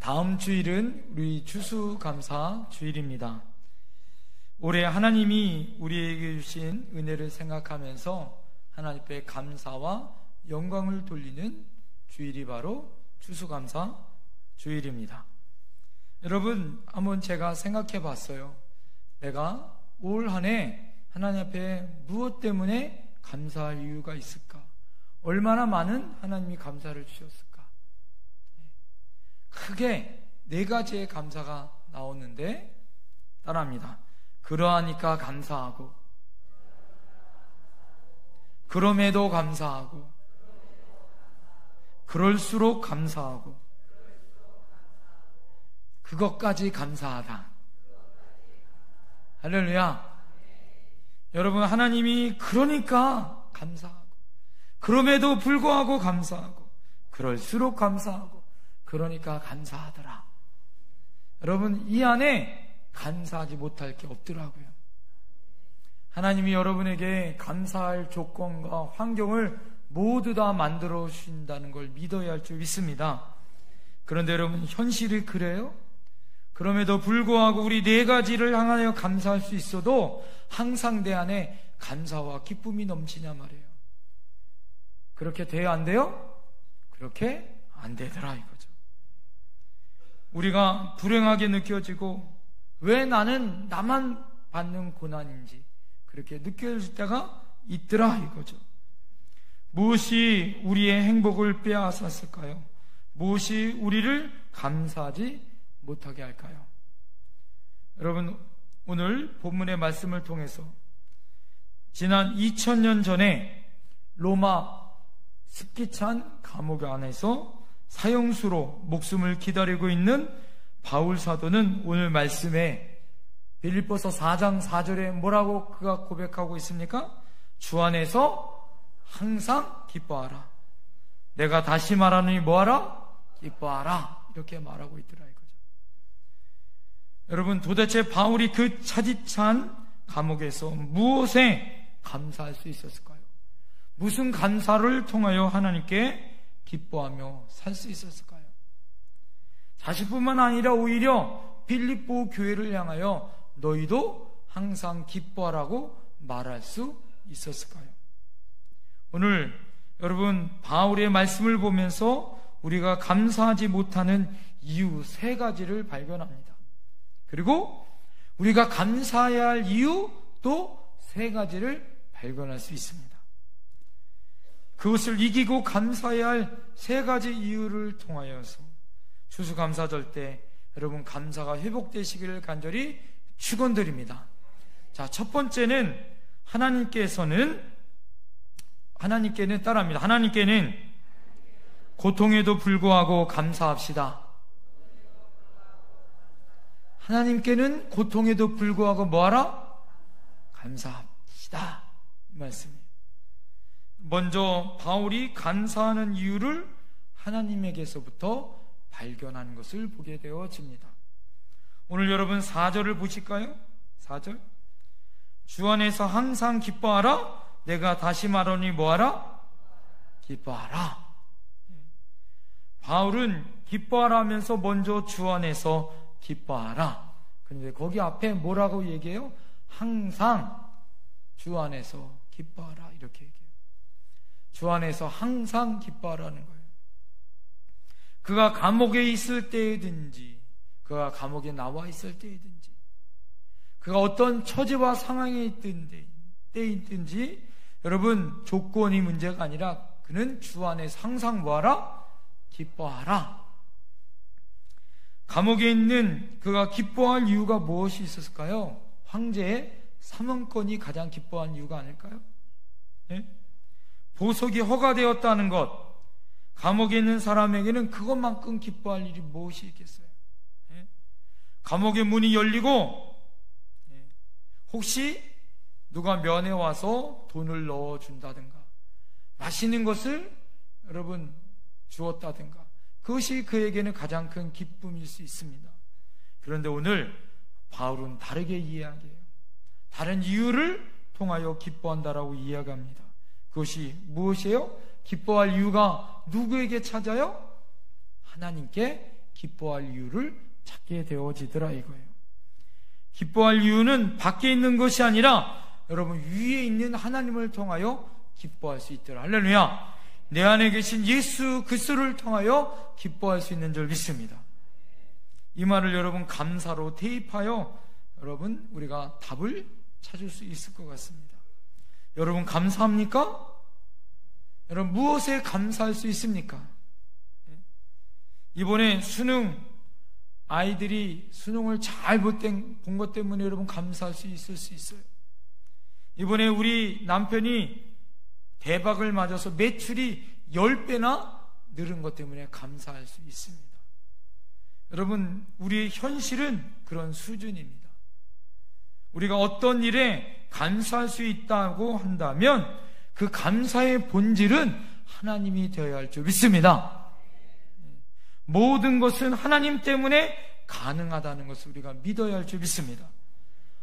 다음 주일은 우리 추수감사 주일입니다. 올해 하나님이 우리에게 주신 은혜를 생각하면서 하나님 앞에 감사와 영광을 돌리는 주일이 바로 추수감사 주일입니다. 여러분, 한번 제가 생각해 봤어요. 내가 올 한 해 하나님 앞에 무엇 때문에 감사할 이유가 있을까? 얼마나 많은 하나님이 감사를 주셨을까? 크게 4가지의 감사가 나오는데 따라합니다. 그러하니까 감사하고, 그럼에도 감사하고, 그럴수록 감사하고, 그것까지 감사하다. 할렐루야. 여러분, 하나님이 그러니까 감사하고, 그럼에도 불구하고 감사하고, 그럴수록 감사하고, 그러니까 감사하더라. 여러분, 이 안에 감사하지 못할 게 없더라고요. 하나님이 여러분에게 감사할 조건과 환경을 모두 다 만들어 주신다는 걸 믿어야 할 줄 믿습니다. 그런데 여러분, 현실이 그래요? 그럼에도 불구하고 우리 4가지를 향하여 감사할 수 있어도 항상 내 안에 감사와 기쁨이 넘치냐 말이에요. 그렇게 돼야 안 돼요? 그렇게 안 되더라 이거죠. 우리가 불행하게 느껴지고 왜 나는 나만 받는 고난인지 그렇게 느껴질 때가 있더라 이거죠. 무엇이 우리의 행복을 빼앗았을까요? 무엇이 우리를 감사하지 못하게 할까요? 여러분, 오늘 본문의 말씀을 통해서 지난 2000년 전에 로마 습기찬 감옥 안에서 사형수로 목숨을 기다리고 있는 바울 사도는 오늘 말씀에 빌립보서 4장 4절에 뭐라고 그가 고백하고 있습니까? 주 안에서 항상 기뻐하라. 내가 다시 말하노니 뭐하라? 기뻐하라. 이렇게 말하고 있더라 이거죠. 여러분, 도대체 바울이 그 차디찬 감옥에서 무엇에 감사할 수 있었을까요? 무슨 감사를 통하여 하나님께 기뻐하며 살 수 있었을까요? 자신뿐만 아니라 오히려 빌립보 교회를 향하여 너희도 항상 기뻐하라고 말할 수 있었을까요? 오늘 여러분, 바울의 말씀을 보면서 우리가 감사하지 못하는 이유 3가지를 발견합니다. 그리고 우리가 감사해야 할 이유 또 3가지를 발견할 수 있습니다. 그것을 이기고 감사해야 할 3가지 이유를 통하여서 추수감사절 때 여러분 감사가 회복되시기를 간절히 축원드립니다. 자, 첫 번째는 하나님께는 따라합니다. 하나님께는 고통에도 불구하고 감사합시다. 하나님께는 고통에도 불구하고 뭐하라? 감사합시다. 이 말씀이에요. 먼저 바울이 감사하는 이유를 하나님에게서부터 발견하는 것을 보게 되어집니다. 오늘 여러분 4절을 보실까요? 4절. 주 안에서 항상 기뻐하라. 내가 다시 말하니 뭐하라? 기뻐하라. 바울은 기뻐하라 하면서 먼저 주 안에서 기뻐하라. 그런데 거기 앞에 뭐라고 얘기해요? 항상 주 안에서 기뻐하라 이렇게 얘기해요. 주 안에서 항상 기뻐하라는 거예요. 그가 감옥에 있을 때이든지 그가 감옥에 나와 있을 때이든지 그가 어떤 처지와 상황에 있든 때이든지 여러분, 조건이 문제가 아니라 그는 주 안에서 항상 뭐하라? 기뻐하라. 감옥에 있는 그가 기뻐할 이유가 무엇이 있었을까요? 황제의 사면권이 가장 기뻐한 이유가 아닐까요? 네? 보석이 허가되었다는 것, 감옥에 있는 사람에게는 그것만큼 기뻐할 일이 무엇이 있겠어요? 네? 감옥의 문이 열리고 혹시 누가 면회 와서 돈을 넣어준다든가 맛있는 것을 여러분 주었다든가 그것이 그에게는 가장 큰 기쁨일 수 있습니다. 그런데 오늘 바울은 다르게 이야기해요. 다른 이유를 통하여 기뻐한다라고 이야기합니다. 그것이 무엇이에요? 기뻐할 이유가 누구에게 찾아요? 하나님께 기뻐할 이유를 찾게 되어지더라 이거예요. 기뻐할 이유는 밖에 있는 것이 아니라 여러분 위에 있는 하나님을 통하여 기뻐할 수 있더라. 할렐루야. 내 안에 계신 예수 그리스도를 통하여 기뻐할 수 있는 줄 믿습니다. 이 말을 여러분 감사로 대입하여 여러분 우리가 답을 찾을 수 있을 것 같습니다. 여러분 감사합니까? 여러분 무엇에 감사할 수 있습니까? 이번에 수능 아이들이 수능을 잘 본 것 때문에 여러분 감사할 수 있어요. 이번에 우리 남편이 대박을 맞아서 매출이 10배나 늘은 것 때문에 감사할 수 있습니다. 여러분 우리의 현실은 그런 수준입니다. 우리가 어떤 일에 감사할 수 있다고 한다면 그 감사의 본질은 하나님이 되어야 할 줄 믿습니다. 모든 것은 하나님 때문에 가능하다는 것을 우리가 믿어야 할 줄 믿습니다.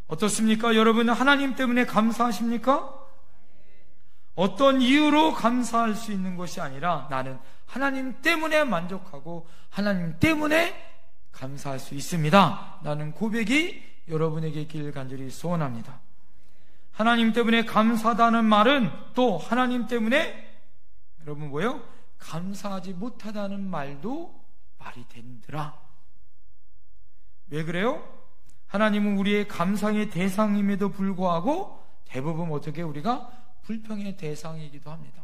어떻습니까? 여러분은 하나님 때문에 감사하십니까? 어떤 이유로 감사할 수 있는 것이 아니라 나는 하나님 때문에 만족하고 하나님 때문에 감사할 수 있습니다. 라는 고백이 여러분에게 있기를 간절히 소원합니다. 하나님 때문에 감사하다는 말은 또 하나님 때문에 여러분 뭐예요? 감사하지 못하다는 말도 말이 된더라. 왜 그래요? 하나님은 우리의 감상의 대상임에도 불구하고 대부분 어떻게 우리가 불평의 대상이기도 합니다.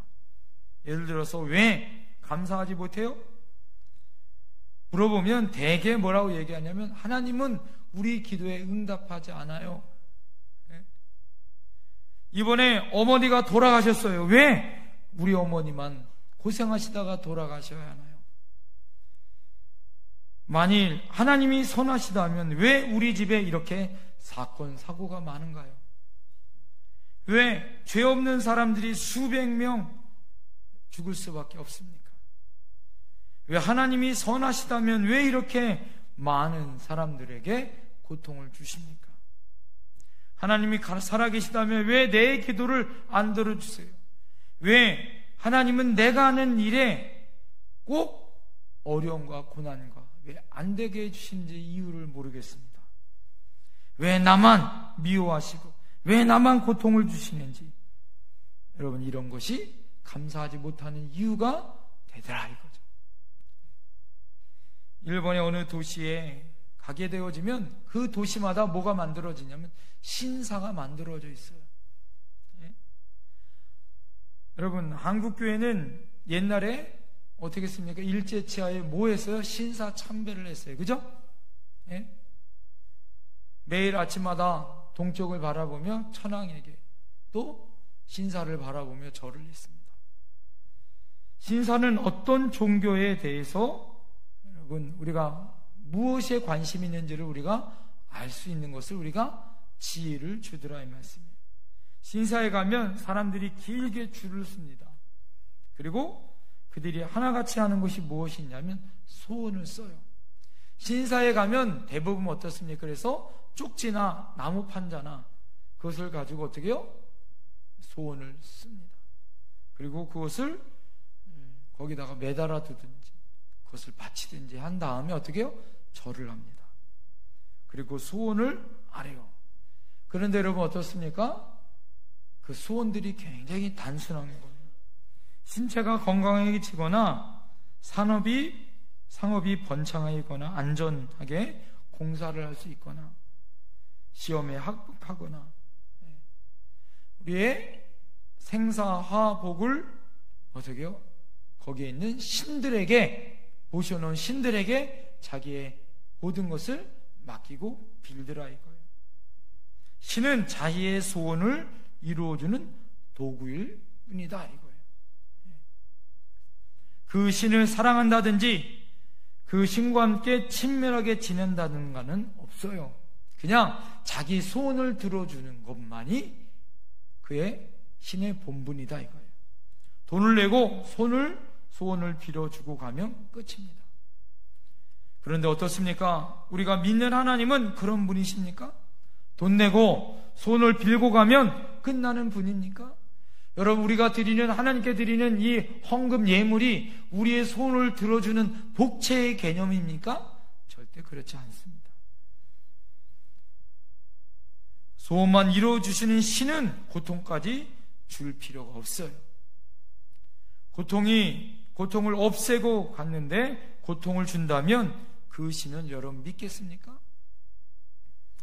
예를 들어서 왜 감사하지 못해요? 물어보면 대개 뭐라고 얘기하냐면 하나님은 우리 기도에 응답하지 않아요. 이번에 어머니가 돌아가셨어요. 왜? 우리 어머니만 고생하시다가 돌아가셔야 하나요? 만일 하나님이 선하시다면 왜 우리 집에 이렇게 사건, 사고가 많은가요? 왜 죄 없는 사람들이 수백 명 죽을 수밖에 없습니까? 왜 하나님이 선하시다면 왜 이렇게 많은 사람들에게 고통을 주십니까? 하나님이 살아계시다면 왜 내 기도를 안 들어주세요? 왜 하나님은 내가 하는 일에 꼭 어려움과 고난과 왜 안 되게 해주시는지 이유를 모르겠습니다. 왜 나만 미워하시고 왜 나만 고통을 주시는지 여러분 이런 것이 감사하지 못하는 이유가 되더라 이거죠. 일본의 어느 도시에 가게 되어지면 그 도시마다 뭐가 만들어지냐면 신사가 만들어져 있어요. 예? 여러분 한국 교회는 옛날에 어떻게 했습니까? 일제치하에 뭐 했어요? 신사 참배를 했어요. 그죠? 예? 매일 아침마다 동쪽을 바라보며 천황에게 또 신사를 바라보며 절을 했습니다. 신사는 어떤 종교에 대해서 여러분 우리가 무엇에 관심이 있는지를 우리가 알 수 있는 것을 우리가 지혜를 주더라 이 말씀이에요. 신사에 가면 사람들이 길게 줄을 씁니다. 그리고 그들이 하나같이 하는 것이 무엇이 있냐면 소원을 써요. 신사에 가면 대부분 어떻습니까? 그래서 쪽지나 나무 판자나 그것을 가지고 어떻게 해요? 소원을 씁니다. 그리고 그것을 거기다가 매달아 두든지 그것을 바치든지 한 다음에 어떻게 해요? 절을 합니다. 그리고 소원을 아래요. 그런데 여러분 어떻습니까? 그 소원들이 굉장히 단순한 거예요. 신체가 건강해지거나 상업이 번창하거나 안전하게 공사를 할 수 있거나 시험에 합격하거나 우리의 생사화복을 어떻게 해요? 거기에 있는 신들에게 모셔놓은 신들에게 자기의 모든 것을 맡기고 빌드라 이거예요. 신은 자기의 소원을 이루어주는 도구일 뿐이다 이거예요. 그 신을 사랑한다든지 그 신과 함께 친밀하게 지낸다든가는 없어요. 그냥 자기 소원을 들어주는 것만이 그의 신의 본분이다 이거예요. 돈을 내고 소원을 빌어주고 가면 끝입니다. 그런데 어떻습니까? 우리가 믿는 하나님은 그런 분이십니까? 돈 내고 소원을 빌고 가면 끝나는 분입니까? 여러분, 우리가 드리는, 하나님께 드리는 이 헌금 예물이 우리의 소원을 들어주는 복채의 개념입니까? 절대 그렇지 않습니다. 소원만 이루어주시는 신은 고통까지 줄 필요가 없어요. 고통을 없애고 갔는데 고통을 준다면 그 신은 여러분 믿겠습니까?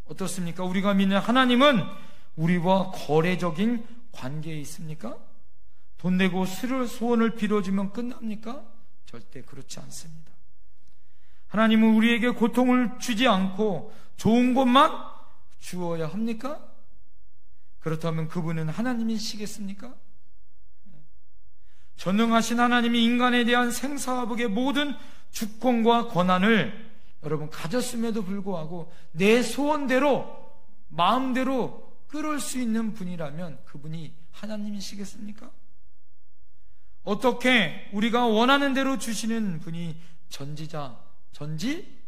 어떻습니까? 우리가 믿는 하나님은 우리와 거래적인 관계에 있습니까? 돈 내고 소원을 빌어주면 끝납니까? 절대 그렇지 않습니다. 하나님은 우리에게 고통을 주지 않고 좋은 것만 주어야 합니까? 그렇다면 그분은 하나님이시겠습니까? 전능하신 하나님이 인간에 대한 생사화복의 모든 주권과 권한을 여러분 가졌음에도 불구하고 내 소원대로 마음대로 끌을 수 있는 분이라면 그분이 하나님이시겠습니까? 어떻게 우리가 원하는 대로 주시는 분이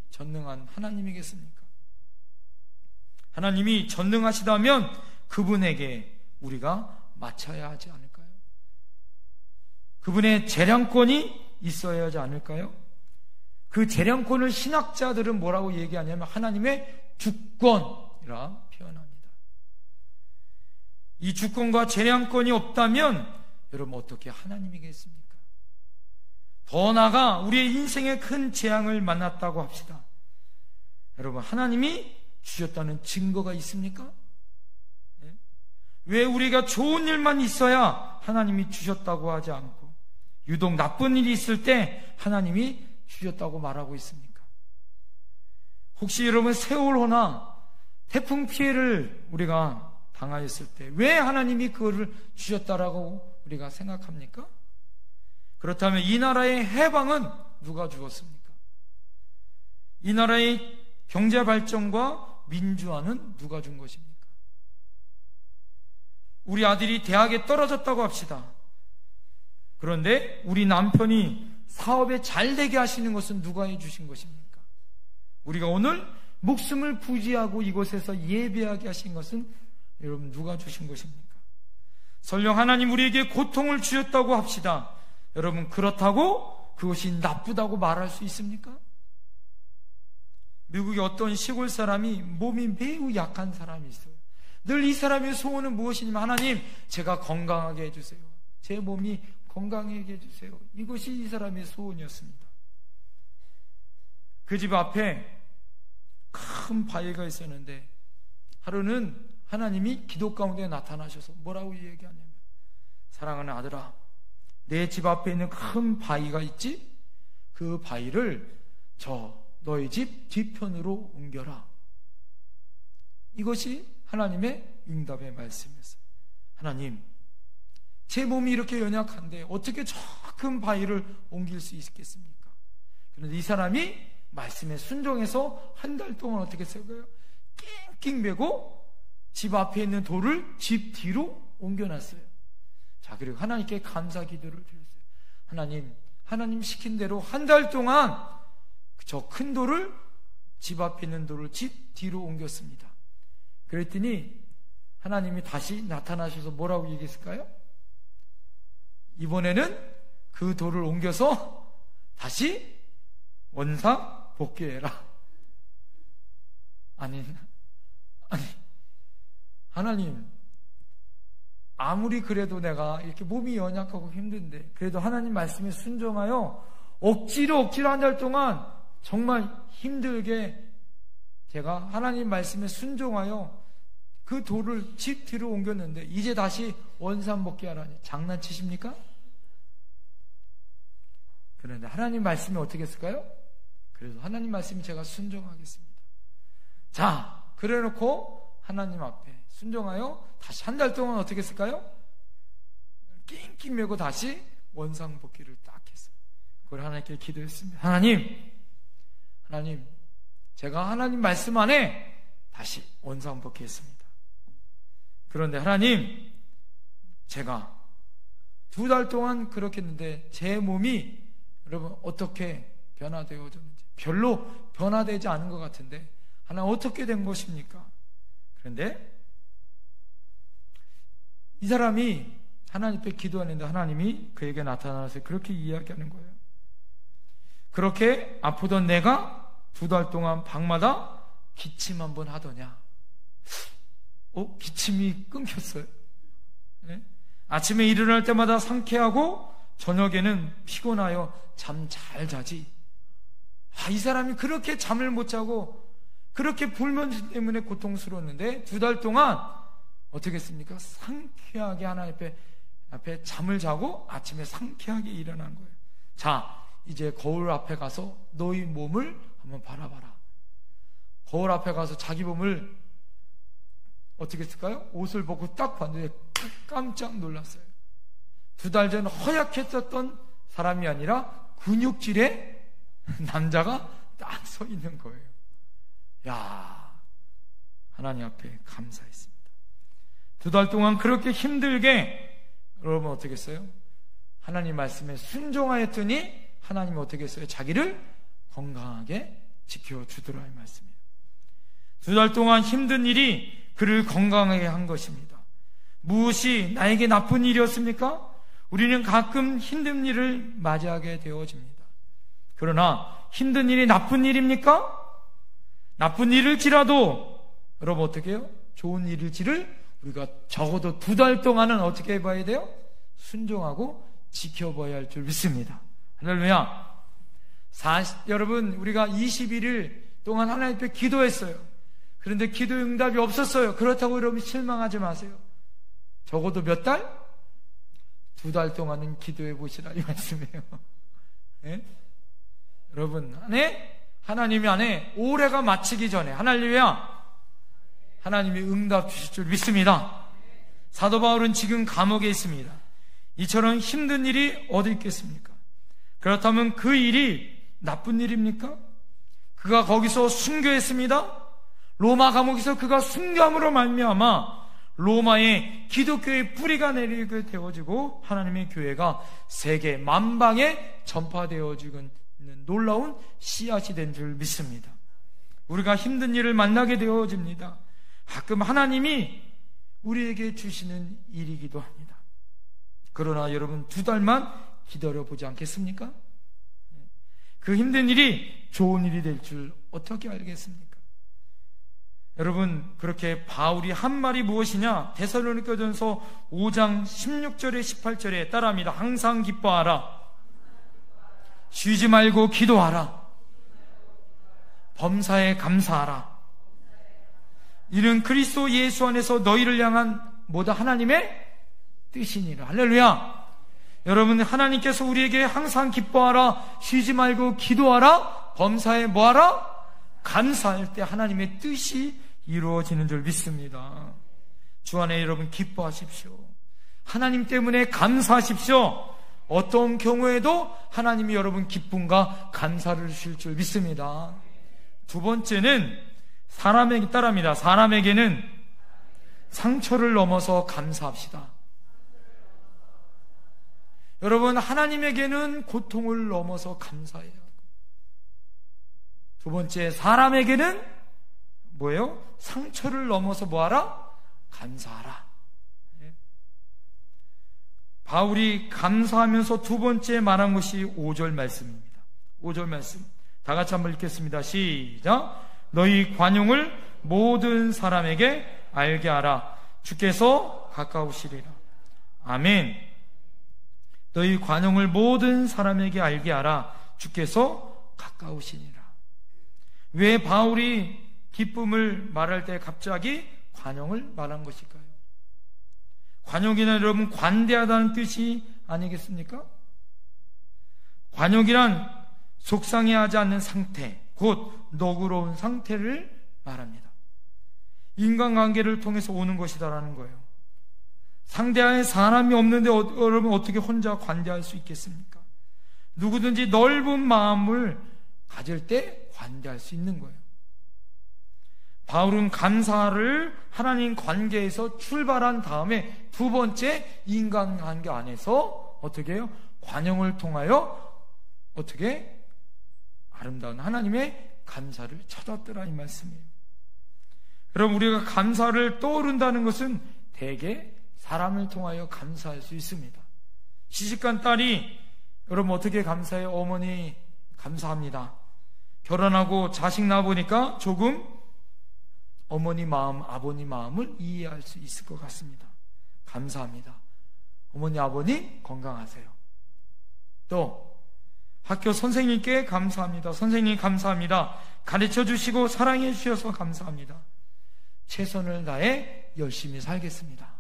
전능한 하나님이겠습니까? 하나님이 전능하시다면 그분에게 우리가 맞춰야 하지 않을까요? 그분의 재량권이 있어야 하지 않을까요? 그 재량권을 신학자들은 뭐라고 얘기하냐면 하나님의 주권이라 표현합니다. 이 주권과 재량권이 없다면 여러분 어떻게 하나님이겠습니까? 더 나아가 우리의 인생에 큰 재앙을 만났다고 합시다. 여러분, 하나님이 주셨다는 증거가 있습니까? 왜 우리가 좋은 일만 있어야 하나님이 주셨다고 하지 않고 유독 나쁜 일이 있을 때 하나님이 주셨다고 말하고 있습니까? 혹시 여러분 세월호나 태풍 피해를 우리가 당하였을 때 왜 하나님이 그거를 주셨다라고 우리가 생각합니까? 그렇다면 이 나라의 해방은 누가 주었습니까? 이 나라의 경제 발전과 민주화는 누가 준 것입니까? 우리 아들이 대학에 떨어졌다고 합시다. 그런데 우리 남편이 사업에 잘 되게 하시는 것은 누가 해주신 것입니까? 우리가 오늘 목숨을 부지하고 이곳에서 예배하게 하신 것은 여러분 누가 주신 것입니까? 설령 하나님 우리에게 고통을 주셨다고 합시다. 여러분 그렇다고 그것이 나쁘다고 말할 수 있습니까? 미국의 어떤 시골 사람이 몸이 매우 약한 사람이 있어요. 늘 이 사람의 소원은 무엇이냐면 하나님 제가 건강하게 해주세요. 제 몸이 건강하게 해주세요. 이것이 이 사람의 소원이었습니다. 그 집 앞에 큰 바위가 있었는데 하루는 하나님이 기도 가운데 나타나셔서 뭐라고 얘기하냐면 사랑하는 아들아, 내 집 앞에 있는 큰 바위가 있지? 그 바위를 너희 집 뒤편으로 옮겨라. 이것이 하나님의 응답의 말씀이었어요. 하나님, 제 몸이 이렇게 연약한데 어떻게 저 큰 바위를 옮길 수 있겠습니까? 그런데 이 사람이 말씀에 순종해서 한 달 동안 어떻게 했어요? 낑낑 매고 집 앞에 있는 돌을 집 뒤로 옮겨놨어요. 자, 그리고 하나님께 감사 기도를 드렸어요. 하나님 시킨 대로 한 달 동안 저 큰 돌을 집 앞에 있는 돌을 집 뒤로 옮겼습니다. 그랬더니 하나님이 다시 나타나셔서 뭐라고 얘기했을까요? 이번에는 그 돌을 옮겨서 다시 원상 복귀해라. 아니 하나님, 아무리 그래도 내가 이렇게 몸이 연약하고 힘든데 그래도 하나님 말씀에 순종하여 억지로 한 달 동안 정말 힘들게 제가 하나님 말씀에 순종하여 그 돌을 집 뒤로 옮겼는데 이제 다시 원상복귀하라니 장난치십니까? 그런데 하나님 말씀이 어떻게 했을까요? 그래서 하나님 말씀이 제가 순종하겠습니다. 자, 그래놓고 하나님 앞에 순종하여 다시 한 달 동안 어떻게 했을까요? 낑낑 매고 다시 원상복귀를 딱 했어요. 그걸 하나님께 기도했습니다. 하나님, 제가 하나님 말씀 안에 다시 원상복귀했습니다. 그런데 하나님, 제가 2달 동안 그렇게 했는데 제 몸이 여러분 어떻게 변화되어졌는지 별로 변화되지 않은 것 같은데 하나님 어떻게 된 것입니까? 그런데 이 사람이 하나님 앞에 기도하는데 하나님이 그에게 나타나서 그렇게 이야기하는 거예요. 그렇게 아프던 내가 2달 동안 방마다 기침 한번 하더냐? 기침이 끊겼어요. 네? 아침에 일어날 때마다 상쾌하고 저녁에는 피곤하여 잠 잘 자지. 이 사람이 그렇게 잠을 못 자고 그렇게 불면증 때문에 고통스러웠는데 2달 동안 어떻게 했습니까? 상쾌하게 하나님 앞에 잠을 자고 아침에 상쾌하게 일어난 거예요. 자, 이제 거울 앞에 가서 너희 몸을 한번 바라봐라. 거울 앞에 가서 자기 몸을 어떻게 했을까요? 옷을 벗고 딱 봤는데 깜짝 놀랐어요. 2달 전 허약했었던 사람이 아니라 근육질의 남자가 딱 서 있는 거예요. 야, 하나님 앞에 감사했습니다. 2달 동안 그렇게 힘들게 여러분 어떻게 했어요? 하나님 말씀에 순종하였더니 하나님이 어떻게 했어요? 자기를 건강하게 지켜주더라 이 말씀이에요. 2달 동안 힘든 일이 그를 건강하게 한 것입니다. 무엇이 나에게 나쁜 일이었습니까? 우리는 가끔 힘든 일을 맞이하게 되어집니다. 그러나 힘든 일이 나쁜 일입니까? 나쁜 일일지라도 여러분 어떻게 해요? 좋은 일일지를 우리가 적어도 2달 동안은 어떻게 해봐야 돼요? 순종하고 지켜봐야 할 줄 믿습니다. 할렐루야. 여러분 우리가 21일 동안 하나님 앞에 기도했어요. 그런데 기도 응답이 없었어요. 그렇다고 여러분 실망하지 마세요. 적어도 몇 달? 2달 동안은 기도해 보시라 이 말씀이에요. 네? 여러분 하나님이 안에 올해가 마치기 전에 할렐루야 하나님이 응답 주실 줄 믿습니다. 사도 바울은 지금 감옥에 있습니다. 이처럼 힘든 일이 어디 있겠습니까? 그렇다면 그 일이 나쁜 일입니까? 그가 거기서 순교했습니다. 로마 감옥에서 그가 순교함으로 말미암아 로마의 기독교의 뿌리가 내리게 되어지고 하나님의 교회가 세계 만방에 전파되어지고 있는 놀라운 씨앗이 된 줄 믿습니다. 우리가 힘든 일을 만나게 되어집니다. 가끔 하나님이 우리에게 주시는 일이기도 합니다. 그러나 여러분 2달만 기다려보지 않겠습니까? 그 힘든 일이 좋은 일이 될 줄 어떻게 알겠습니까? 여러분 그렇게 바울이 한 말이 무엇이냐? 데살로니가전서 5장 16절에 18절에 따라합니다. 항상 기뻐하라, 쉬지 말고 기도하라, 범사에 감사하라. 이는 그리스도 예수 안에서 너희를 향한 뭐다? 하나님의 뜻이니라. 할렐루야. 여러분 하나님께서 우리에게 항상 기뻐하라, 쉬지 말고 기도하라, 범사에 뭐하라? 감사할 때 하나님의 뜻이 이루어지는 줄 믿습니다. 주 안에 여러분 기뻐하십시오. 하나님 때문에 감사하십시오. 어떤 경우에도 하나님이 여러분 기쁨과 감사를 주실 줄 믿습니다. 2번째는 사람에게 따릅니다. 사람에게는 상처를 넘어서 감사합시다. 여러분 하나님에게는 고통을 넘어서 감사해요. 2번째 사람에게는 뭐예요? 상처를 넘어서 뭐하라? 감사하라. 바울이 감사하면서 2번째 말한 것이 5절 말씀입니다. 5절 말씀 다 같이 한번 읽겠습니다. 시작. 너희 관용을 모든 사람에게 알게 하라. 주께서 가까우시리라. 아멘. 너희 관용을 모든 사람에게 알게 하라. 주께서 가까우시니라. 왜 바울이 기쁨을 말할 때 갑자기 관용을 말한 것일까요? 관용이란 여러분 관대하다는 뜻이 아니겠습니까? 관용이란 속상해하지 않는 상태, 곧 너그러운 상태를 말합니다. 인간관계를 통해서 오는 것이다라는 거예요. 상대하에 사람이 없는데 여러분 어떻게 혼자 관대할 수 있겠습니까? 누구든지 넓은 마음을 가질 때 관대할 수 있는 거예요. 바울은 감사를 하나님 관계에서 출발한 다음에 2번째 인간관계 안에서 어떻게 해요? 관용을 통하여 어떻게 아름다운 하나님의 감사를 찾았더라 이 말씀이에요. 여러분 우리가 감사를 떠오른다는 것은 대개 사람을 통하여 감사할 수 있습니다. 시집간 딸이 여러분 어떻게 감사해요? 어머니 감사합니다. 결혼하고 자식 낳아보니까 조금 어머니 마음, 아버님 마음을 이해할 수 있을 것 같습니다. 감사합니다. 어머니, 아버님 건강하세요. 또 학교 선생님께 감사합니다. 선생님 감사합니다. 가르쳐 주시고 사랑해 주셔서 감사합니다. 최선을 다해 열심히 살겠습니다.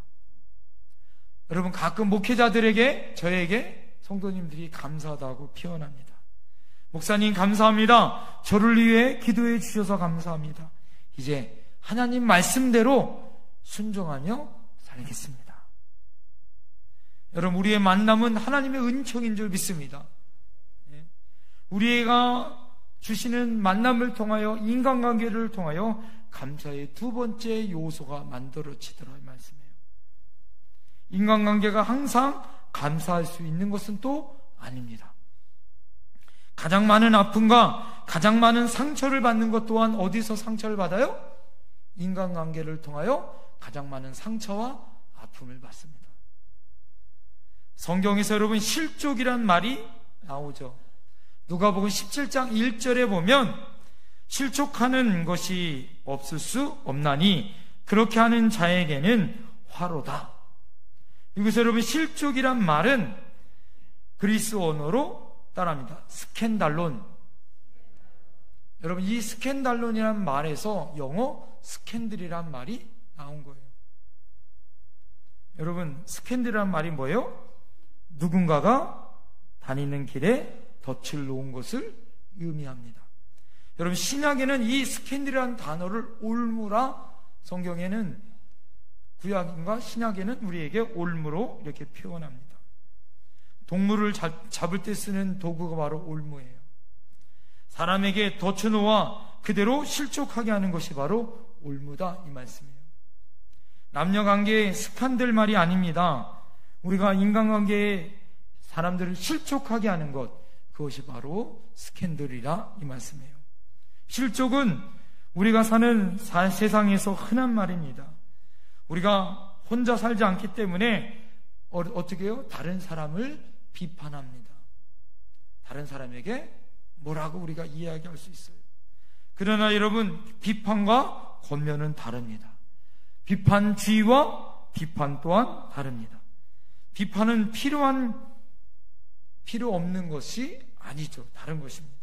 여러분 가끔 목회자들에게, 저에게 성도님들이 감사하다고 표현합니다. 목사님 감사합니다. 저를 위해 기도해 주셔서 감사합니다. 이제 하나님 말씀대로 순종하며 살겠습니다. 여러분 우리의 만남은 하나님의 은총인 줄 믿습니다. 우리가 주시는 만남을 통하여, 인간관계를 통하여 감사의 두 번째 요소가 만들어지더라 이 말씀이에요. 인간관계가 항상 감사할 수 있는 것은 또 아닙니다. 가장 많은 아픔과 가장 많은 상처를 받는 것 또한 어디서 상처를 받아요? 인간관계를 통하여 가장 많은 상처와 아픔을 받습니다. 성경에서 여러분 실족이란 말이 나오죠. 누가복음 17장 1절에 보면 실족하는 것이 없을 수 없나니 그렇게 하는 자에게는 화로다. 여기서 여러분 실족이란 말은 그리스 언어로 따라합니다. 스캔달론. 여러분 이 스캔달론이란 말에서 영어 스캔들이란 말이 나온 거예요. 여러분 스캔들이란 말이 뭐예요? 누군가가 다니는 길에 덫을 놓은 것을 의미합니다. 여러분 신약에는 이 스캔들이라는 단어를 올무라, 성경에는 구약인가 신약에는 우리에게 올무로 이렇게 표현합니다. 동물을 잡을 때 쓰는 도구가 바로 올무예요. 사람에게 덫을 놓아 그대로 실족하게 하는 것이 바로 올무다 이 말씀이에요. 남녀관계의 스칸들 말이 아닙니다. 우리가 인간관계에 사람들을 실족하게 하는 것, 그것이 바로 스캔들이라 이 말씀이에요. 실족은 우리가 사는 세상에서 흔한 말입니다. 우리가 혼자 살지 않기 때문에 어떻게 해요? 다른 사람을 비판합니다. 다른 사람에게 뭐라고 우리가 이야기할 수 있어요. 그러나 여러분 비판과 권면은 다릅니다. 비판주의와 비판 또한 다릅니다. 비판은 필요 없는 것이 아니죠. 다른 것입니다.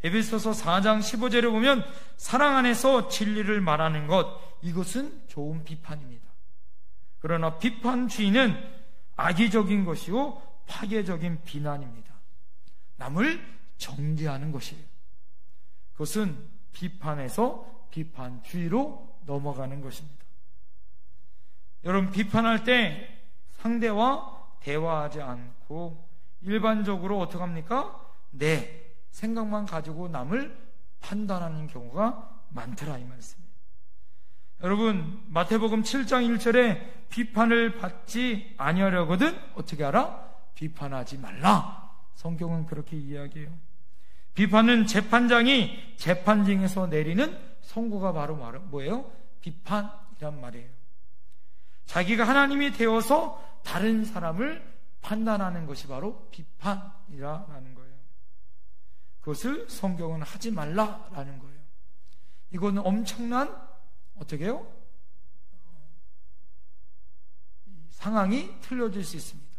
에베소서 4장 15절에 보면 사랑 안에서 진리를 말하는 것, 이것은 좋은 비판입니다. 그러나 비판주의는 악의적인 것이고 파괴적인 비난입니다. 남을 정죄하는 것이에요. 그것은 비판에서 비판주의로 넘어가는 것입니다. 여러분 비판할 때 상대와 대화하지 않고 일반적으로 어떻게 합니까? 내 생각만 가지고 남을 판단하는 경우가 많더라 이 말씀이에요. 여러분 마태복음 7장 1절에 비판을 받지 아니하려거든 어떻게 하라? 비판하지 말라. 성경은 그렇게 이야기해요. 비판은 재판장이 재판 중에서 내리는 선고가 바로 뭐예요? 비판이란 말이에요. 자기가 하나님이 되어서 다른 사람을 판단하는 것이 바로 비판이라는 거예요. 그것을 성경은 하지 말라라는 거예요. 이거는 엄청난 어떻게 해요? 상황이 틀려질 수 있습니다.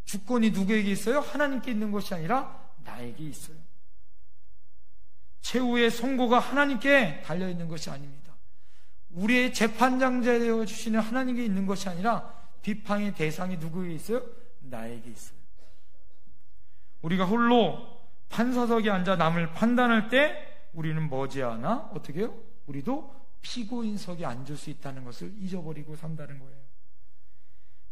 주권이 누구에게 있어요? 하나님께 있는 것이 아니라 나에게 있어요. 최후의 선고가 하나님께 달려있는 것이 아닙니다. 우리의 재판장자 되어 주시는 하나님께 있는 것이 아니라 비판의 대상이 누구에게 있어요? 나에게 있어요. 우리가 홀로 판사석에 앉아 남을 판단할 때 우리는 머지않아 어떻게 해요? 우리도 피고인석에 앉을 수 있다는 것을 잊어버리고 산다는 거예요.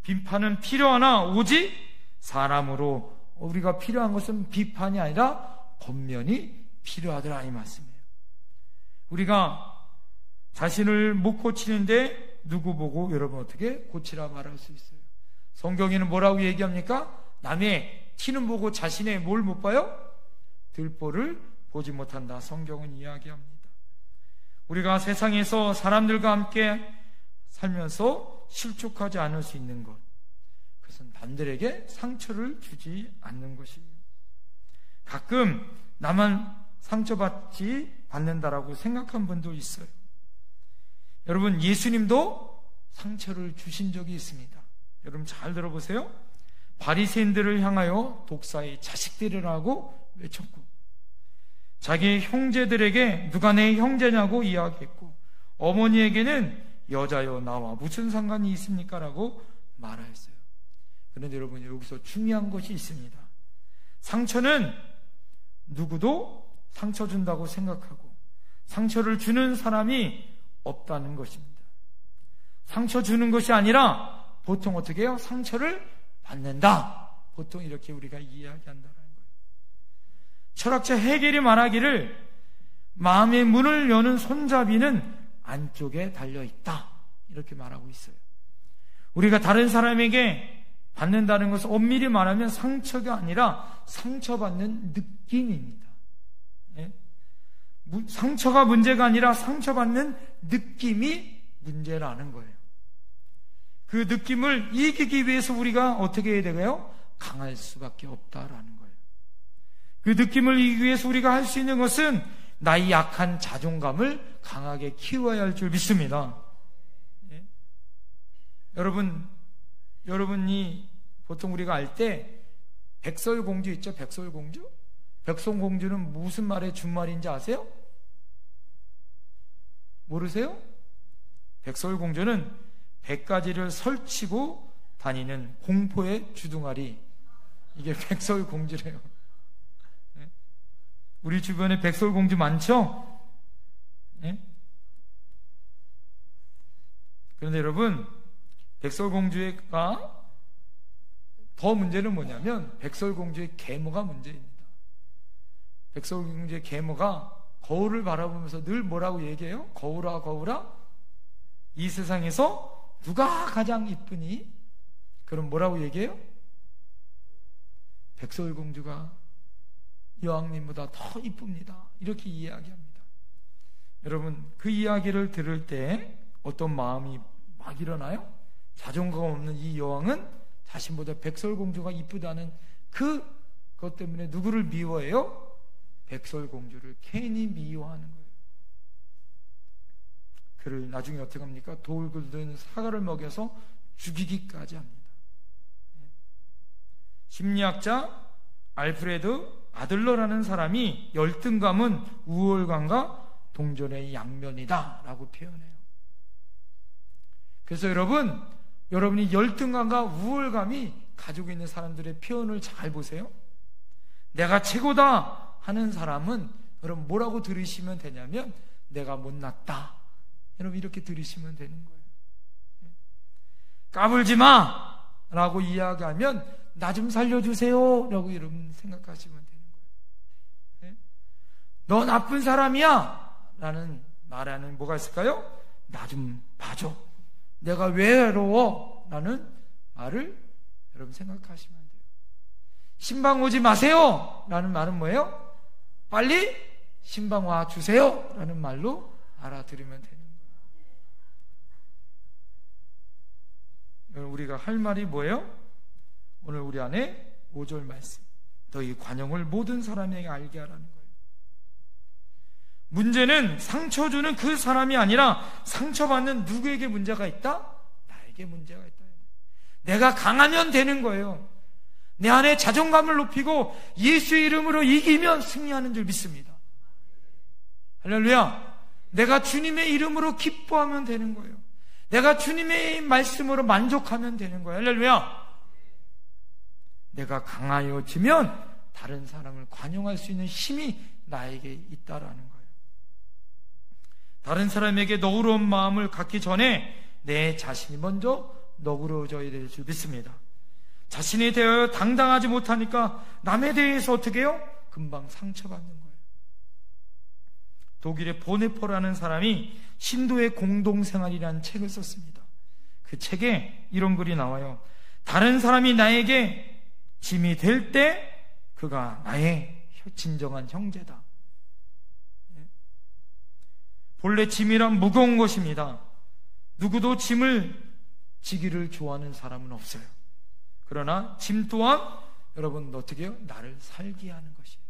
비판은 필요하나 오직 사람으로, 우리가 필요한 것은 비판이 아니라 권면이 필요하더라 이 말씀이에요. 우리가 자신을 못 고치는데 누구 보고 여러분 어떻게 고치라 말할 수 있어요? 성경에는 뭐라고 얘기합니까? 남의 티는 보고 자신의 뭘 못 봐요? 들보를 보지 못한다. 성경은 이야기합니다. 우리가 세상에서 사람들과 함께 살면서 실족하지 않을 수 있는 것, 그것은 남들에게 상처를 주지 않는 것이에요. 가끔 나만 받는다라고 생각한 분도 있어요. 여러분, 예수님도 상처를 주신 적이 있습니다. 여러분 잘 들어보세요. 바리새인들을 향하여 독사의 자식들이라고 외쳤고, 자기 형제들에게 누가 내 형제냐고 이야기했고, 어머니에게는 여자여 나와 무슨 상관이 있습니까? 라고 말하였어요. 그런데 여러분, 여기서 중요한 것이 있습니다. 상처는 누구도 상처 준다고 생각하고 상처를 주는 사람이 없다는 것입니다. 상처 주는 것이 아니라 보통 어떻게 해요? 상처를 받는다. 보통 이렇게 우리가 이야기한다는 거예요. 철학자 헤겔이 말하기를 마음의 문을 여는 손잡이는 안쪽에 달려있다, 이렇게 말하고 있어요. 우리가 다른 사람에게 받는다는 것은 엄밀히 말하면 상처가 아니라 상처받는 느낌입니다. 예? 상처가 문제가 아니라 상처받는 느낌이 문제라는 거예요. 그 느낌을 이기기 위해서 우리가 어떻게 해야 되고요? 강할 수밖에 없다라는 거예요. 그 느낌을 이기기 위해서 우리가 할 수 있는 것은 나의 약한 자존감을 강하게 키워야 할 줄 믿습니다. 예? 여러분이 보통 우리가 알 때 백설공주 있죠? 백설공주? 백설공주는 무슨 말의 준말인지 아세요? 모르세요? 백설공주는 100가지를 설치고 다니는 공포의 주둥아리, 이게 백설공주래요. 네? 우리 주변에 백설공주 많죠? 네? 그런데 여러분, 백설공주가 더 문제는 뭐냐면 백설공주의 계모가 문제입니다. 백설공주의 계모가 거울을 바라보면서 늘 뭐라고 얘기해요? 거울아 거울아, 이 세상에서 누가 가장 이쁘니? 그럼 뭐라고 얘기해요? 백설공주가 여왕님보다 더 이쁩니다, 이렇게 이야기합니다. 여러분, 그 이야기를 들을 때 어떤 마음이 막 일어나요? 자존감 없는 이 여왕은 자신보다 백설공주가 이쁘다는 그것 때문에 누구를 미워해요? 백설공주를 괜히 미워하는 거예요. 그를 나중에 어떻게 합니까? 돌 굵은 사과를 먹여서 죽이기까지 합니다. 심리학자 알프레드 아들러라는 사람이 열등감은 우월감과 동전의 양면이다 라고 표현해요. 그래서 여러분이 열등감과 우월감이 가지고 있는 사람들의 표현을 잘 보세요. 내가 최고다 하는 사람은 여러분 뭐라고 들으시면 되냐면 내가 못났다, 여러분 이렇게 들으시면 되는 거예요. 까불지 마 라고 이야기하면 나 좀 살려주세요 라고 여러분 생각하시면 되는 거예요. 너 나쁜 사람이야 라는 말에는 뭐가 있을까요? 나 좀 봐줘, 내가 왜 외로워 라는 말을 여러분 생각하시면 돼요. 신방 오지 마세요 라는 말은 뭐예요? 빨리 신방 와 주세요 라는 말로 알아들으면 되는 거예요. 우리가 할 말이 뭐예요? 오늘 우리 안에 5절 말씀, 너희 관용을 모든 사람에게 알게 하라는 거예요. 문제는 상처 주는 그 사람이 아니라 상처받는 누구에게 문제가 있다? 나에게 문제가 있다. 내가 강하면 되는 거예요. 내 안에 자존감을 높이고 예수의 이름으로 이기면 승리하는 줄 믿습니다. 할렐루야. 내가 주님의 이름으로 기뻐하면 되는 거예요. 내가 주님의 말씀으로 만족하면 되는 거예요. 할렐루야. 내가 강하여지면 다른 사람을 관용할 수 있는 힘이 나에게 있다라는 거예요. 다른 사람에게 너그러운 마음을 갖기 전에 내 자신이 먼저 너그러워져야 될 줄 믿습니다. 자신에 대하여 당당하지 못하니까 남에 대해서 어떻게 해요? 금방 상처받는 거예요. 독일의 보네퍼라는 사람이 신도의 공동생활이라는 책을 썼습니다. 그 책에 이런 글이 나와요. 다른 사람이 나에게 짐이 될 때 그가 나의 진정한 형제다. 본래 짐이란 무거운 것입니다. 누구도 짐을 지기를 좋아하는 사람은 없어요. 그러나 짐 또한 여러분 어떻게 해요? 나를 살게 하는 것이에요.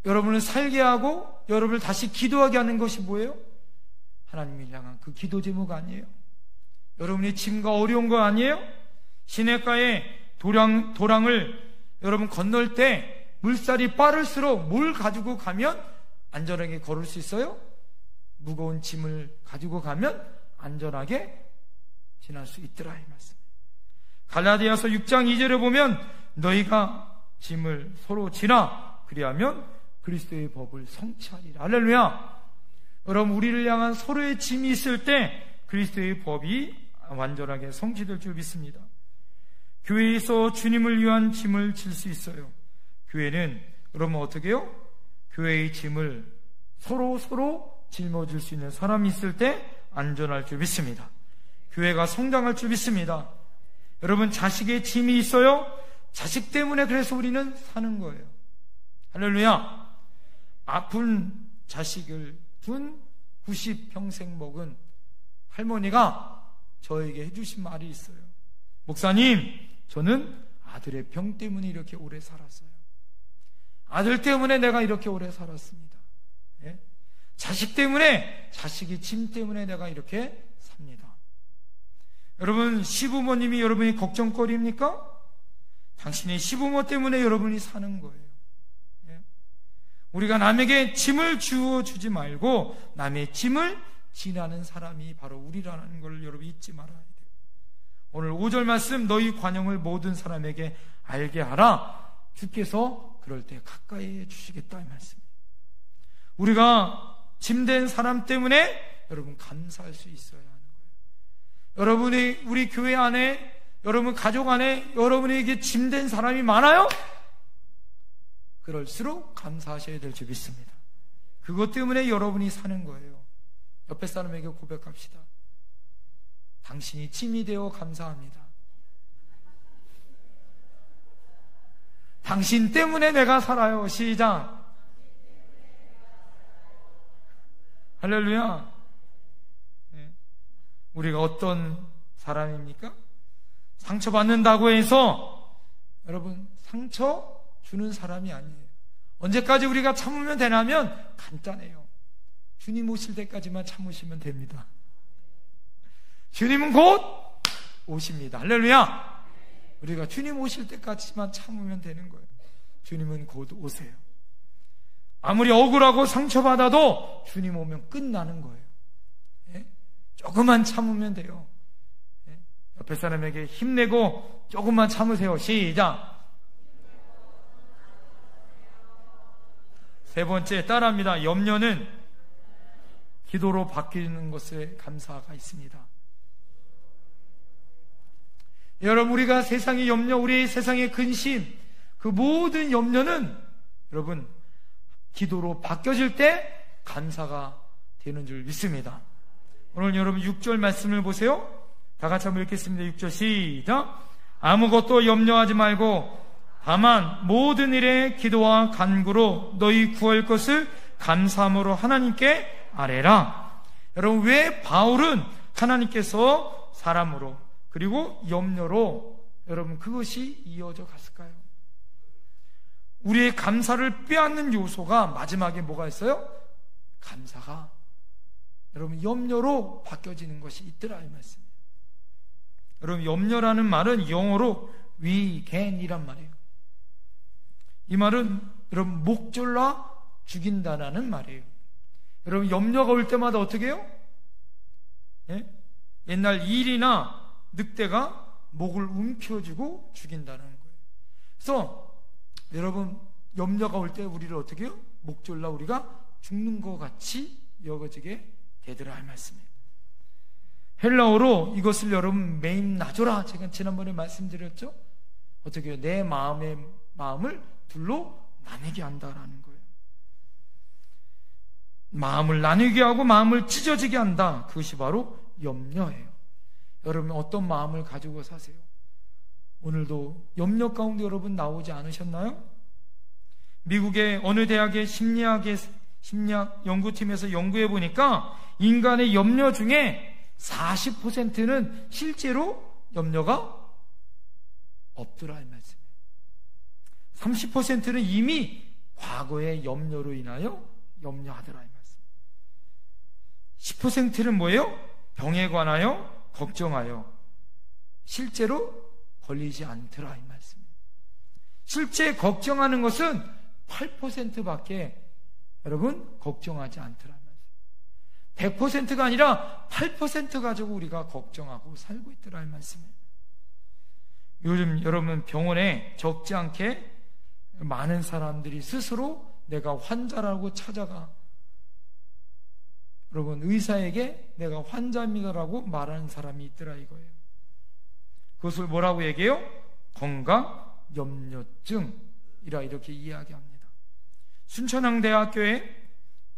여러분을 살게 하고 여러분을 다시 기도하게 하는 것이 뭐예요? 하나님을 향한 그 기도 제목 아니에요? 여러분의 짐과 어려운 거 아니에요? 시냇가에 도랑을 여러분 건널 때 물살이 빠를수록 뭘 가지고 가면 안전하게 걸을 수 있어요? 무거운 짐을 가지고 가면 안전하게 지날 수 있더라 이 말씀. 갈라디아서 6장 2절에 보면 너희가 짐을 서로 지라 그리하면 그리스도의 법을 성취하리라. 할렐루야. 여러분 우리를 향한 서로의 짐이 있을 때 그리스도의 법이 완전하게 성취될 줄 믿습니다. 교회에서 주님을 위한 짐을 질 수 있어요. 교회는 여러분 어떻게 해요? 교회의 짐을 서로 짊어질 수 있는 사람이 있을 때 안전할 줄 믿습니다. 교회가 성장할 줄 믿습니다. 여러분 자식의 짐이 있어요? 자식 때문에 그래서 우리는 사는 거예요. 할렐루야. 아픈 자식을 둔 90평생 먹은 할머니가 저에게 해주신 말이 있어요. 목사님, 저는 아들의 병 때문에 이렇게 오래 살았어요. 아들 때문에 내가 이렇게 오래 살았습니다. 예? 자식 때문에, 자식의 짐 때문에 내가 이렇게 삽니다. 여러분, 시부모님이 여러분이 걱정거리입니까? 당신의 시부모 때문에 여러분이 사는 거예요. 예? 우리가 남에게 짐을 주어주지 말고 남의 짐을 지나는 사람이 바로 우리라는 걸 여러분 잊지 말아야 돼요. 오늘 5절 말씀, 너희 관용을 모든 사람에게 알게 하라. 주께서 그럴 때 가까이 해주시겠다 이 말씀이에요. 우리가 짐된 사람 때문에 여러분 감사할 수 있어야 하는 거예요. 여러분이 우리 교회 안에, 여러분 가족 안에 여러분에게 짐된 사람이 많아요? 그럴수록 감사하셔야 될 줄 믿습니다. 그것 때문에 여러분이 사는 거예요. 옆에 사람에게 고백합시다. 당신이 짐이 되어 감사합니다. 당신 때문에 내가 살아요. 시작. 할렐루야. 네. 우리가 어떤 사람입니까? 상처받는다고 해서 여러분 상처 주는 사람이 아니에요. 언제까지 우리가 참으면 되냐면 간단해요. 주님 오실 때까지만 참으시면 됩니다. 주님은 곧 오십니다. 할렐루야. 우리가 주님 오실 때까지만 참으면 되는 거예요. 주님은 곧 오세요. 아무리 억울하고 상처받아도 주님 오면 끝나는 거예요. 예? 조금만 참으면 돼요. 예? 옆에 사람에게 힘내고 조금만 참으세요. 시작. 세 번째 따라합니다. 염려는 기도로 바뀌는 것에 감사가 있습니다. 여러분 우리가 세상의 염려, 우리의 세상의 근심, 그 모든 염려는 여러분 기도로 바뀌어질 때 감사가 되는 줄 믿습니다. 오늘 여러분 6절 말씀을 보세요. 다 같이 한번 읽겠습니다. 6절 시작. 아무것도 염려하지 말고 다만 모든 일에 기도와 간구로 너희 구할 것을 감사함으로 하나님께 아뢰라. 여러분 왜 바울은 하나님께서 사람으로 그리고 염려로 여러분 그것이 이어져 갔을까요? 우리의 감사를 빼앗는 요소가 마지막에 뭐가 있어요? 감사가 여러분 염려로 바뀌어지는 것이 있더라 이 말씀이에요. 여러분 염려라는 말은 영어로 위겐이란 말이에요. 이 말은 여러분 목졸라 죽인다라는 말이에요. 여러분 염려가 올 때마다 어떻게 해요? 예? 옛날 일이나 늑대가 목을 움켜쥐고 죽인다는 거예요. 그래서 여러분 염려가 올 때 우리를 어떻게 해요? 목졸라 우리가 죽는 것 같이 여겨지게 되더라 할 말씀이에요. 헬라어로 이것을 여러분 메임나조라, 제가 지난번에 말씀드렸죠? 어떻게 해요? 내 마음을 둘로 나뉘게 한다라는 거예요. 마음을 나뉘게 하고 마음을 찢어지게 한다. 그것이 바로 염려예요. 여러분 어떤 마음을 가지고 사세요? 오늘도 염려 가운데 여러분 나오지 않으셨나요? 미국의 어느 대학의 심리학 연구팀에서 연구해 보니까 인간의 염려 중에 40%는 실제로 염려가 없더라 이 말씀이에요. 30%는 이미 과거의 염려로 인하여 염려하더라 이 말씀. 10%는 뭐예요? 병에 관하여 걱정하여 실제로 걸리지 않더라 이 말씀이에요. 실제 걱정하는 것은 8%밖에 여러분 걱정하지 않더라 이 말씀. 100%가 아니라 8% 가지고 우리가 걱정하고 살고 있더라 이 말씀이에요. 요즘 여러분 병원에 적지 않게 많은 사람들이 스스로 내가 환자라고 찾아가 여러분 의사에게 내가 환자입니다라고 말하는 사람이 있더라 이거예요. 그것을 뭐라고 얘기해요? 건강 염려증이라 이렇게 이야기합니다. 순천향대학교의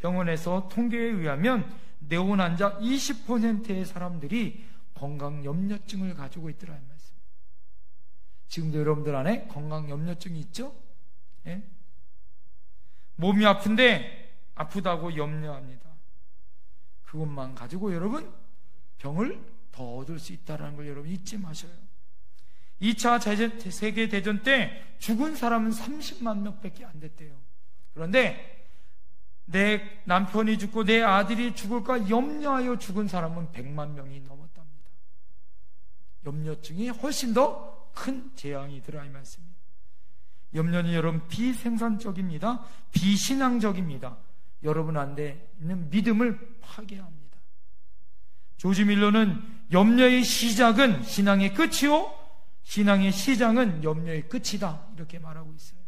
병원에서 통계에 의하면 내원 환자 20%의 사람들이 건강 염려증을 가지고 있더라 이 말씀. 지금도 여러분들 안에 건강 염려증이 있죠? 예? 몸이 아픈데 아프다고 염려합니다. 그것만 가지고 여러분 병을 더 얻을 수 있다는 걸 여러분 잊지 마셔요. 2차 세계대전 때 죽은 사람은 30만 명밖에 안 됐대요. 그런데 내 남편이 죽고 내 아들이 죽을까 염려하여 죽은 사람은 100만 명이 넘었답니다. 염려증이 훨씬 더 큰 재앙이더라 이 말씀이에요. 염려는 여러분 비생산적입니다. 비신앙적입니다. 여러분 안에 있는 믿음을 파괴합니다. 조지 밀러는 염려의 시작은 신앙의 끝이요 신앙의 시작은 염려의 끝이다 이렇게 말하고 있어요.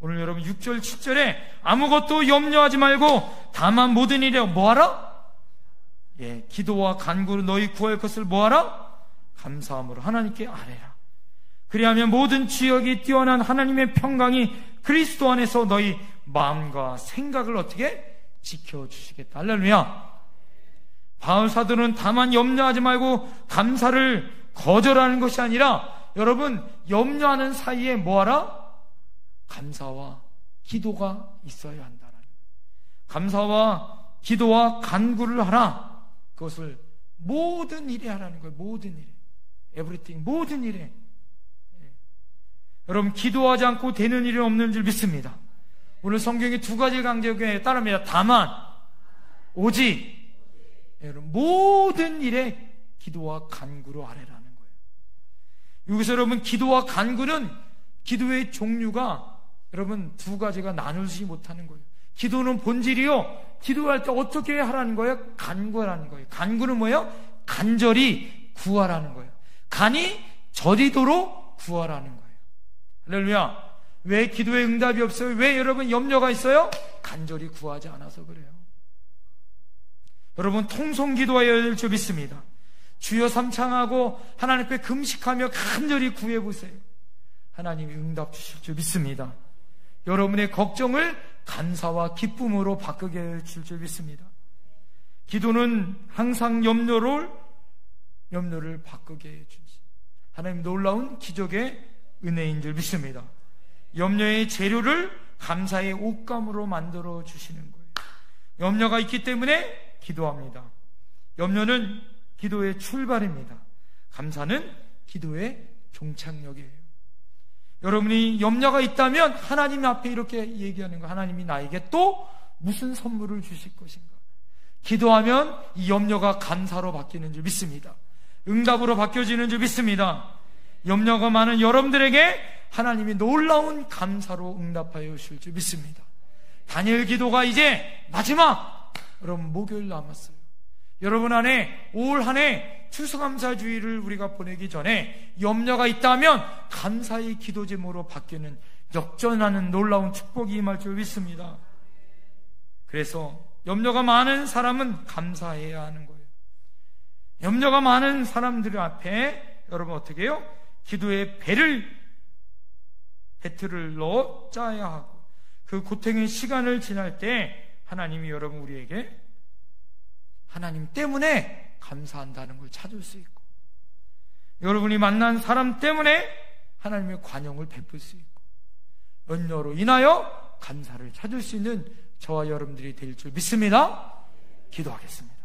오늘 여러분 6절 7절에 아무것도 염려하지 말고 다만 모든 일에 뭐하라? 예, 기도와 간구로 너희 구할 것을 뭐하라? 감사함으로 하나님께 아뢰라. 그리하면 모든 지역이 뛰어난 하나님의 평강이 그리스도 안에서 너희 마음과 생각을 어떻게 지켜주시겠다. 할렐루야. 바울 사도는 다만 염려하지 말고 감사를 거절하는 것이 아니라 여러분 염려하는 사이에 뭐하라? 감사와 기도가 있어야 한다라는 거예요. 감사와 기도와 간구를 하라. 그것을 모든 일에 하라는 거예요. 모든 일에. everything. 모든 일에. 여러분 기도하지 않고 되는 일은 없는 줄 믿습니다. 오늘 성경에 두 가지 강조에 따릅니다. 다만 오직 여러분 모든 일에 기도와 간구로 아뢰라는 거예요. 여기서 여러분 기도와 간구는 기도의 종류가 여러분 두 가지가 나누지 못하는 거예요. 기도는 본질이요 기도할 때 어떻게 하라는 거예요? 간구하라는 거예요. 간구는 뭐예요? 간절히 구하라는 거예요. 간이 저리도록 구하라는 거예요. 할렐루야. 왜 기도에 응답이 없어요? 왜 여러분 염려가 있어요? 간절히 구하지 않아서 그래요. 여러분 통성기도해야 될 줄 믿습니다. 주여 삼창하고 하나님께 금식하며 간절히 구해보세요. 하나님이 응답 주실 줄 믿습니다. 여러분의 걱정을 감사와 기쁨으로 바꾸게 해줄 줄 믿습니다. 기도는 항상 염려를 바꾸게 해주시 하나님 놀라운 기적의 은혜인 줄 믿습니다. 염려의 재료를 감사의 옷감으로 만들어 주시는 거예요. 염려가 있기 때문에 기도합니다. 염려는 기도의 출발입니다. 감사는 기도의 종착역이에요. 여러분이 염려가 있다면 하나님 앞에 이렇게 얘기하는 거예요. 하나님이 나에게 또 무슨 선물을 주실 것인가. 기도하면 이 염려가 감사로 바뀌는 줄 믿습니다. 응답으로 바뀌어지는 줄 믿습니다. 염려가 많은 여러분들에게 하나님이 놀라운 감사로 응답하여 주실 줄 믿습니다. 다니엘 기도가 이제 마지막 여러분 목요일 남았어요. 여러분 안에 올 한 해 추수감사주의를 우리가 보내기 전에 염려가 있다면 감사의 기도 제목으로 바뀌는 역전하는 놀라운 축복이 임할 줄 믿습니다. 그래서 염려가 많은 사람은 감사해야 하는 거예요. 염려가 많은 사람들 앞에 여러분 어떻게 해요? 기도의 배틀을 넣어 짜야 하고 그 고통의 시간을 지날 때 하나님이 여러분 우리에게 하나님 때문에 감사한다는 걸 찾을 수 있고 여러분이 만난 사람 때문에 하나님의 관용을 베풀 수 있고 염려로 인하여 감사를 찾을 수 있는 저와 여러분들이 될 줄 믿습니다. 기도하겠습니다.